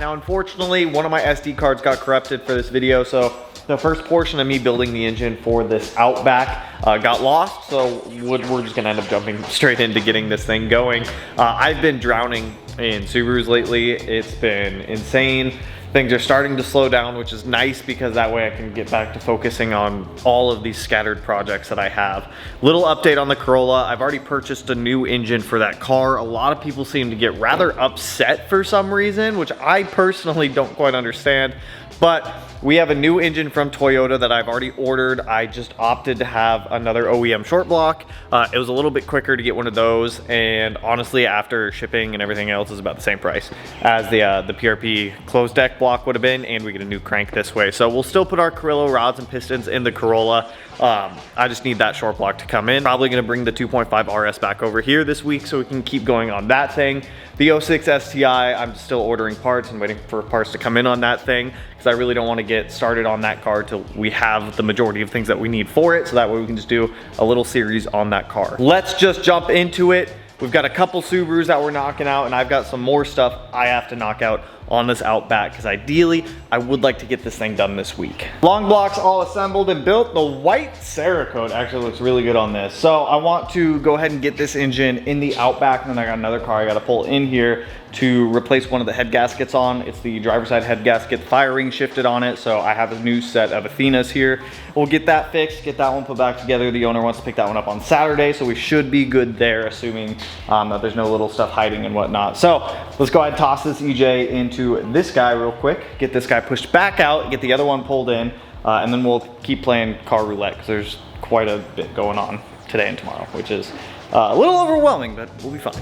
Now, unfortunately, one of my SD cards got corrupted for this video, so the first portion of me building the engine for this Outback got lost, so we're just gonna end up jumping straight into getting this thing going. I've been drowning in Subarus lately. It's been insane. Things are starting to slow down, which is nice because that way I can get back to focusing on all of these scattered projects that I have. Little update on the Corolla. I've already purchased a new engine for that car. A lot of people seem to get rather upset for some reason, which I personally don't quite understand. But we have a new engine from Toyota that I've already ordered. I just opted to have another OEM short block. It was a little bit quicker to get one of those, and honestly, after shipping and everything else, is about the same price as the PRP closed deck block would have been, and we get a new crank this way. So we'll still put our Corolla rods and pistons in the Corolla. I just need that short block to come in. Probably gonna bring the 2.5 RS back over here this week so we can keep going on that thing. The 06 STI, I'm still ordering parts and waiting for parts to come in on that thing because I really don't want to get started on that car till we have the majority of things that we need for it, so that way we can just do a little series on that car. Let's just jump into it. We've got a couple Subarus that we're knocking out, and I've got some more stuff I have to knock out on this Outback because ideally I would like to get this thing done this week. Long blocks all assembled and built. The white Cerakote actually looks really good on this. So I want to go ahead and get this engine in the Outback, and then I got another car I got to pull in here to replace one of the head gaskets on. It's the driver's side head gasket, fire ring shifted on it, so I have a new set of Athenas here. We'll get that fixed, get that one put back together. The owner wants to pick that one up on Saturday, so we should be good there, assuming that there's no little stuff hiding and whatnot. So let's go ahead and toss this EJ into this guy real quick, get this guy pushed back out, get the other one pulled in, and then we'll keep playing car roulette because there's quite a bit going on today and tomorrow, which is a little overwhelming, but we'll be fine.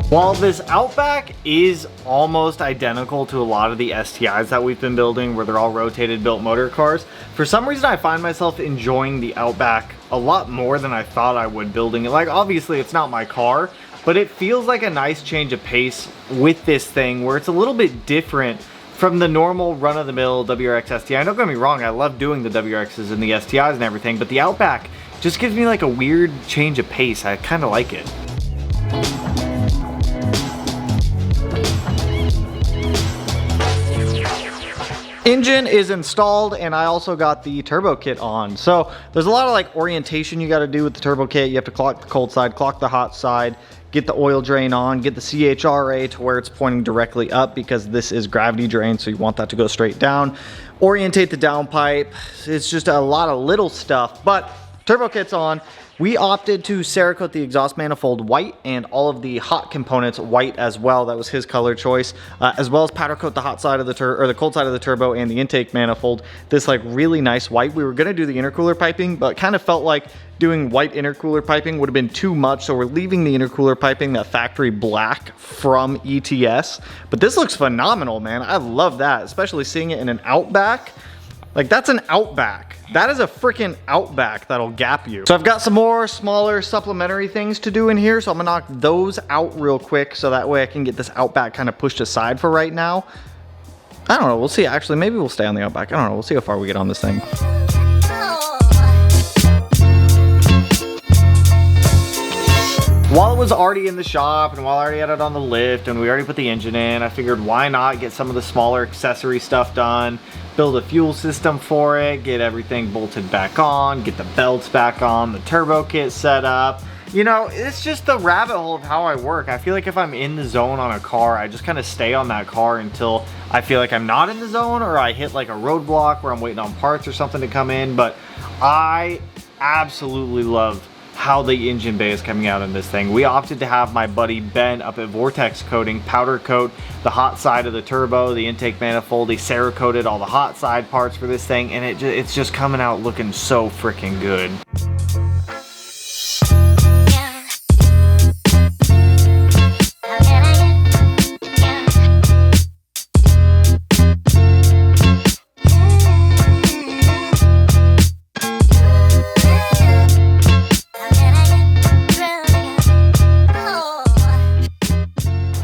While this Outback is almost identical to a lot of the STIs that we've been building, where they're all rotated built motor cars, for some reason I find myself enjoying the Outback a lot more than I thought I would building it. Like, obviously it's not my car, but it feels like a nice change of pace with this thing where it's a little bit different from the normal run-of-the-mill WRX STI. Don't get me wrong, I love doing the WRXs and the STIs and everything, but the Outback just gives me like a weird change of pace. I kind of like it. Engine is installed, and I also got the turbo kit on. So there's a lot of like orientation you got to do with the turbo kit. You have to clock the cold side, clock the hot side, get the oil drain on, get the CHRA to where it's pointing directly up because this is gravity drain, so you want that to go straight down. Orientate the downpipe. It's just a lot of little stuff, but turbo kit's on. We opted to Cerakote the exhaust manifold white and all of the hot components white as well. That was his color choice, as well as powder coat the hot side of the the cold side of the turbo and the intake manifold. This like really nice white. We were gonna do the intercooler piping, but kind of felt like doing white intercooler piping would have been too much, so we're leaving the intercooler piping that factory black from ETS. But this looks phenomenal, man. I love that, especially seeing it in an Outback. Like, that's an Outback. That is a freaking Outback that'll gap you. So I've got some more smaller supplementary things to do in here, so I'm gonna knock those out real quick so that way I can get this Outback kind of pushed aside for right now. I don't know, we'll see. Actually, maybe we'll stay on the Outback. I don't know, we'll see how far we get on this thing. While it was already in the shop and while I already had it on the lift and we already put the engine in, I figured why not get some of the smaller accessory stuff done, build a fuel system for it, get everything bolted back on, get the belts back on, the turbo kit set up. You know, it's just the rabbit hole of how I work. I feel like if I'm in the zone on a car, I just kind of stay on that car until I feel like I'm not in the zone or I hit like a roadblock where I'm waiting on parts or something to come in. But I absolutely love how the engine bay is coming out in this thing. We opted to have my buddy Ben up at Vortex Coating powder coat the hot side of the turbo, the intake manifold. He Cerakoted all the hot side parts for this thing, and it's just coming out looking so freaking good.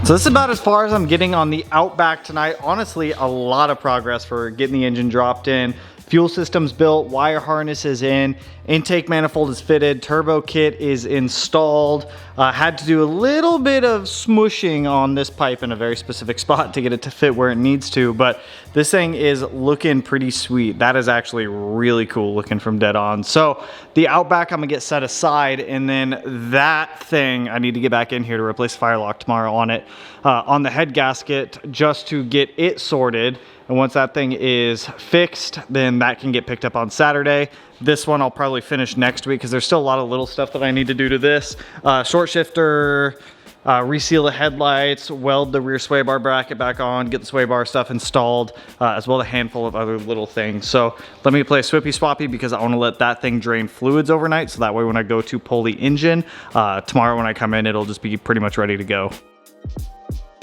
So this is about as far as I'm getting on the Outback tonight. Honestly, a lot of progress for getting the engine dropped in. Fuel system's built, wire harness is in, Intake manifold is fitted, turbo kit is installed. Had to do a little bit of smushing on this pipe in a very specific spot to get it to fit where it needs to, but this thing is looking pretty sweet. That is actually really cool looking from dead on. So the Outback I'm gonna get set aside, and then that thing I need to get back in here to replace the Firelock tomorrow on it, on the head gasket, just to get it sorted. And once that thing is fixed, then that can get picked up on Saturday. This one I'll probably finish next week because there's still a lot of little stuff that I need to do to this. Short shifter, reseal the headlights, weld the rear sway bar bracket back on, get the sway bar stuff installed, as well as a handful of other little things. So let me play Swippy Swappy because I want to let that thing drain fluids overnight, so that way when I go to pull the engine, tomorrow when I come in, it'll just be pretty much ready to go.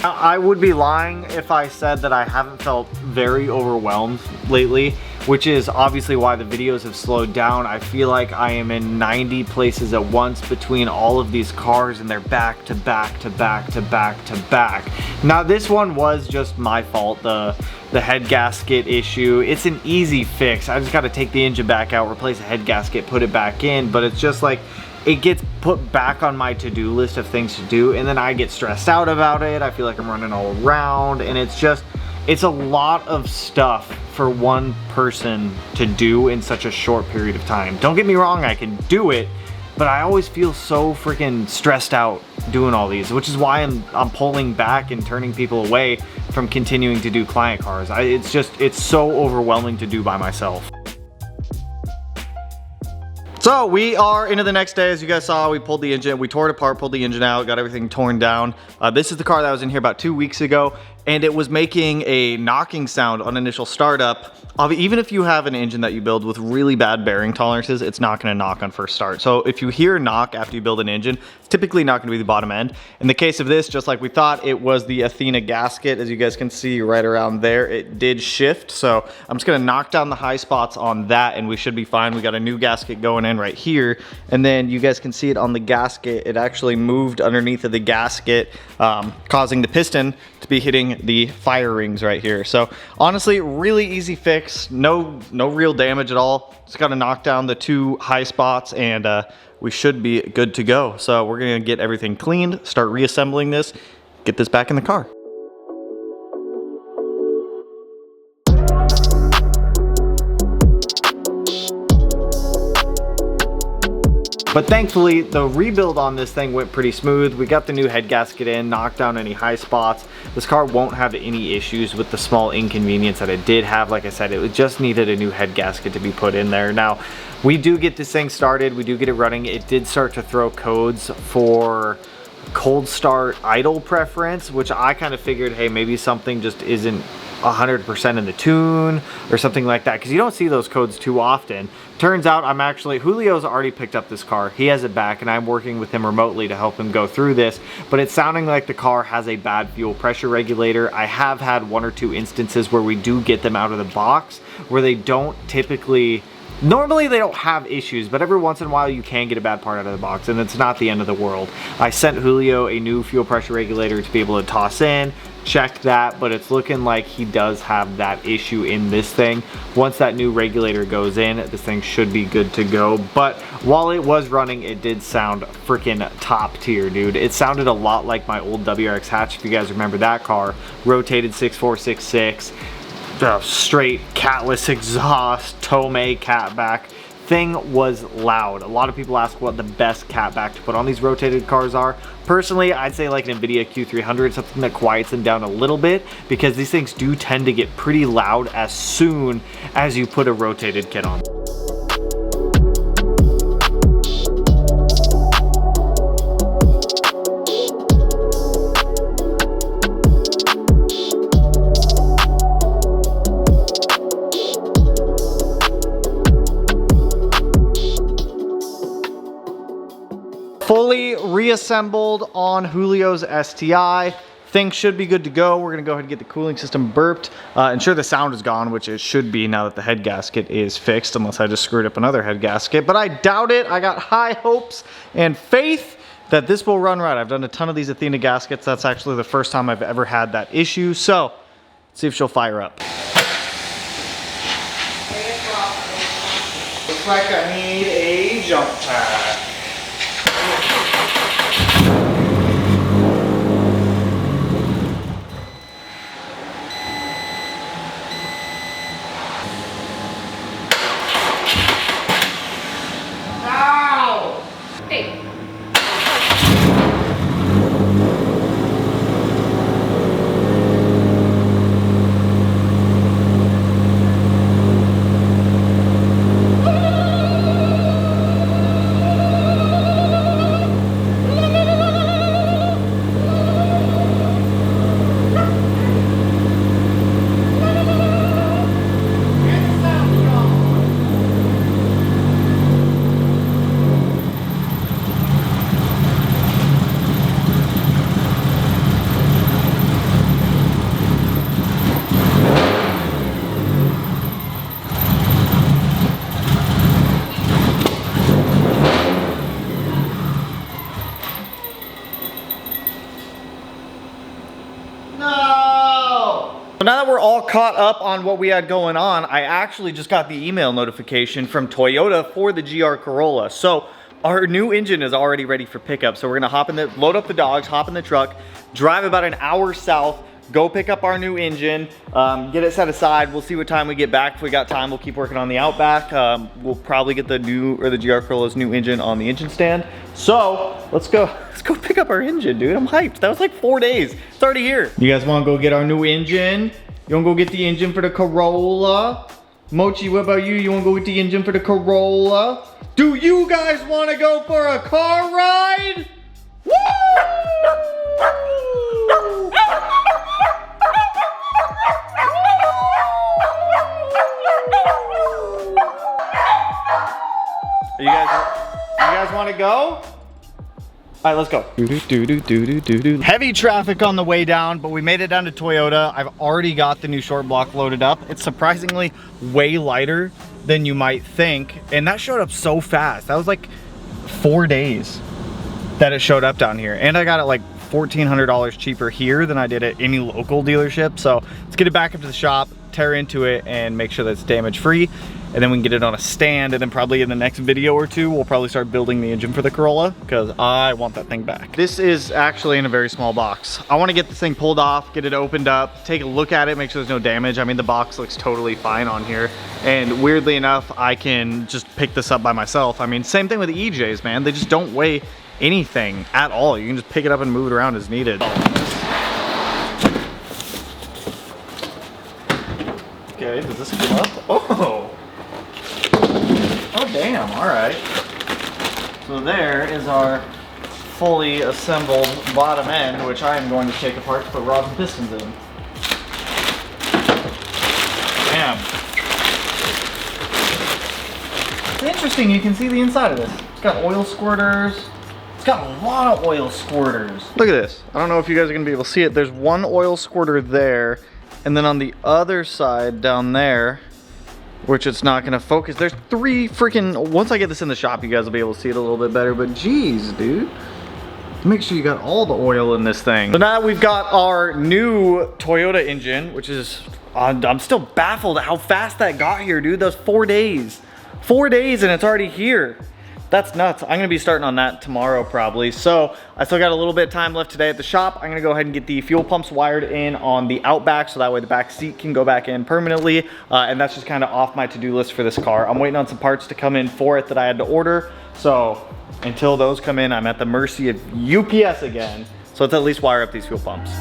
I would be lying if I said that I haven't felt very overwhelmed lately, which is obviously why the videos have slowed down. I feel like I am in 90 places at once between all of these cars, and they're back to back to back to back to back. Now this one was just my fault, the head gasket issue. It's an easy fix. I just got to take the engine back out, replace the head gasket, put it back in, but it's just like, it gets put back on my to-do list of things to do, and then I get stressed out about it. I feel like I'm running all around, and it's a lot of stuff for one person to do in such a short period of time. Don't get me wrong, I can do it, but I always feel so freaking stressed out doing all these, which is why I'm pulling back and turning people away from continuing to do client cars. It's so overwhelming to do by myself. So we are into the next day. As you guys saw, we pulled the engine, we tore it apart, pulled the engine out, got everything torn down. This is the car that was in here about 2 weeks ago, and it was making a knocking sound on initial startup. Even if you have an engine that you build with really bad bearing tolerances, it's not gonna knock on first start. So if you hear a knock after you build an engine, it's typically not gonna be the bottom end. In the case of this, just like we thought, it was the Athena gasket. As you guys can see right around there, it did shift. So I'm just gonna knock down the high spots on that and we should be fine. We got a new gasket going in right here. And then you guys can see it on the gasket. It actually moved underneath of the gasket, causing the piston to be hitting the fire rings right here. So honestly, really easy fix. No real damage at all. Just got to knock down the 2 high spots and we should be good to go. So we're gonna get everything cleaned, start reassembling this, get this back in the car. But thankfully, the rebuild on this thing went pretty smooth. We got the new head gasket in, knocked down any high spots. This car won't have any issues with the small inconvenience that it did have. Like I said, it just needed a new head gasket to be put in there. Now, we do get this thing started. We do get it running. It did start to throw codes for cold start idle preference, which I kind of figured, hey, maybe something just isn't 100% in the tune or something like that, because you don't see those codes too often. Turns out Julio's already picked up this car. He has it back and I'm working with him remotely to help him go through this, but it's sounding like the car has a bad fuel pressure regulator. I have had 1 or 2 instances where we do get them out of the box where they don't typically, normally they don't have issues, but every once in a while you can get a bad part out of the box and it's not the end of the world. I sent Julio a new fuel pressure regulator to be able to toss in, check that, but it's looking like he does have that issue in this thing. Once that new regulator goes in, this thing should be good to go. But while it was running, it did sound freaking top tier, dude. It sounded a lot like my old WRX hatch, if you guys remember that car. Rotated 6466, straight catless exhaust, Tomei catback. Thing was loud. A lot of people ask what the best catback to put on these rotated cars are. Personally, I'd say like an NVIDIA Q300, something that quiets them down a little bit, because these things do tend to get pretty loud as soon as you put a rotated kit on. Fully reassembled on Julio's STI. Things should be good to go. We're gonna go ahead and get the cooling system burped. Ensure the sound is gone, which it should be now that the head gasket is fixed, unless I just screwed up another head gasket, but I doubt it. I got high hopes and faith that this will run right. I've done a ton of these Athena gaskets. That's actually the first time I've ever had that issue. So let's see if she'll fire up. Looks like I need a jump pad. Ow! Hey. So now that we're all caught up on what we had going on, I actually just got the email notification from Toyota for the GR Corolla. So our new engine is already ready for pickup. So we're gonna load up the dogs, hop in the truck, drive about an hour south, go pick up our new engine, get it set aside. We'll see what time we get back. If we got time, we'll keep working on the Outback. We'll probably get the GR Corolla's new engine on the engine stand. So let's go pick up our engine, dude. I'm hyped. That was like 4 days. It's already here. You guys wanna go get our new engine? You wanna go get the engine for the Corolla? Mochi, what about you? You wanna go get the engine for the Corolla? Do you guys wanna go for a car ride? Woo! You guys want to go? All right, let's go. Heavy traffic on the way down, but we made it down to Toyota. I've already got the new short block loaded up. It's surprisingly way lighter than you might think, and that showed up so fast. That was like 4 days that it showed up down here, and I got it like $1,400 cheaper here than I did at any local dealership. So let's get it back up to the shop, tear into it, and make sure that it's damage free. And then we can get it on a stand, and then probably in the next video or two, we'll probably start building the engine for the Corolla because I want that thing back. This is actually in a very small box. I want to get this thing pulled off, get it opened up, take a look at it, make sure there's no damage. I mean, the box looks totally fine on here. And weirdly enough, I can just pick this up by myself. I mean, same thing with the EJs, man. They just don't weigh anything at all. You can just pick it up and move it around as needed. Okay, does this come up? Oh! Oh damn, all right. So there is our fully assembled bottom end, which I am going to take apart to put rods and pistons in. Damn. It's interesting, you can see the inside of this. It's got oil squirters. It's got a lot of oil squirters. Look at this. I don't know if you guys are gonna be able to see it. There's one oil squirter there, and then on the other side down there, which it's not gonna focus, there's 3 freaking, once I get this in the shop, you guys will be able to see it a little bit better, but geez, dude. Make sure you got all the oil in this thing. So now we've got our new Toyota engine, which is, I'm still baffled at how fast that got here, dude. That was 4 days. 4 days and it's already here. That's nuts. I'm gonna be starting on that tomorrow probably. So I still got a little bit of time left today at the shop. I'm gonna go ahead and get the fuel pumps wired in on the Outback so that way the back seat can go back in permanently. And that's just kind of off my to-do list for this car. I'm waiting on some parts to come in for it that I had to order. So until those come in, I'm at the mercy of UPS again. So let's at least wire up these fuel pumps.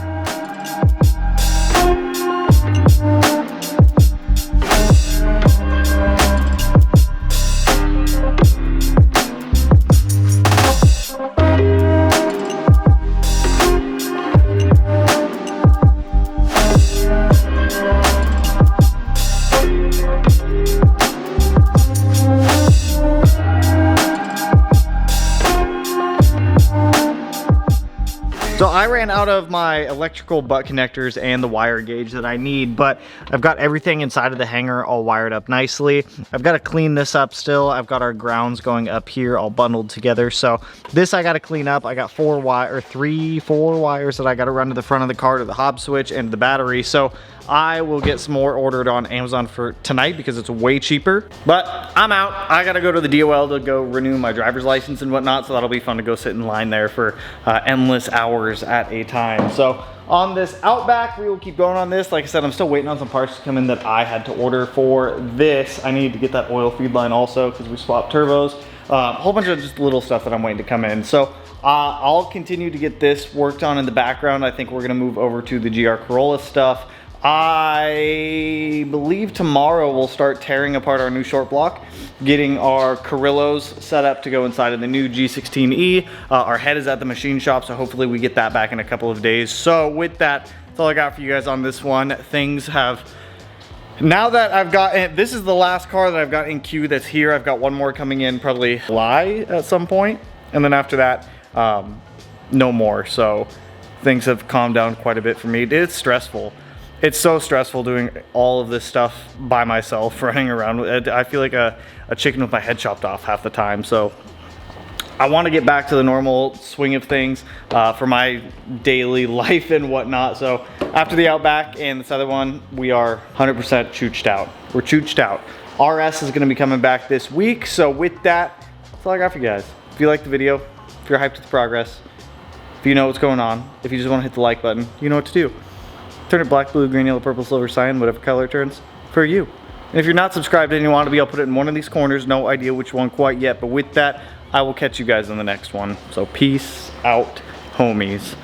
So I ran out of my electrical butt connectors and the wire gauge that I need, but I've got everything inside of the hangar all wired up nicely. I've got to clean this up still. I've got our grounds going up here all bundled together. So this I got to clean up. I got 4 wires that I got to run to the front of the car to the hob switch and the battery. So I will get some more ordered on Amazon for tonight because it's way cheaper. But I'm out. I gotta go to the DOL to go renew my driver's license and whatnot, so that'll be fun to go sit in line there for endless hours at a time. So on this Outback, we will keep going on this. Like I said, I'm still waiting on some parts to come in that I had to order for this. I need to get that oil feed line also because we swapped turbos. A whole bunch of just little stuff that I'm waiting to come in. So I'll continue to get this worked on in the background. I think we're gonna move over to the GR Corolla stuff. I believe tomorrow we'll start tearing apart our new short block, getting our Carrillos set up to go inside of the new G16E. Our head is at the machine shop, so hopefully we get that back in a couple of days. So with that, that's all I got for you guys on this one. Things have, now that I've got, this is the last car that I've got in queue that's here. I've got one more coming in probably July at some point, and then after that, no more. So things have calmed down quite a bit for me. It's stressful. It's so stressful doing all of this stuff by myself, running around. I feel like a chicken with my head chopped off half the time. So I want to get back to the normal swing of things for my daily life and whatnot. So after the Outback and this other one, we are 100% chooched out. We're chooched out. RS is going to be coming back this week. So with that, that's all I got for you guys. If you like the video, if you're hyped with the progress, if you know what's going on, if you just want to hit the like button, you know what to do. Turn it black, blue, green, yellow, purple, silver, cyan, whatever color it turns for you. And if you're not subscribed and you want to be, I'll put it in one of these corners. No idea which one quite yet, but with that, I will catch you guys in the next one. So peace out, homies.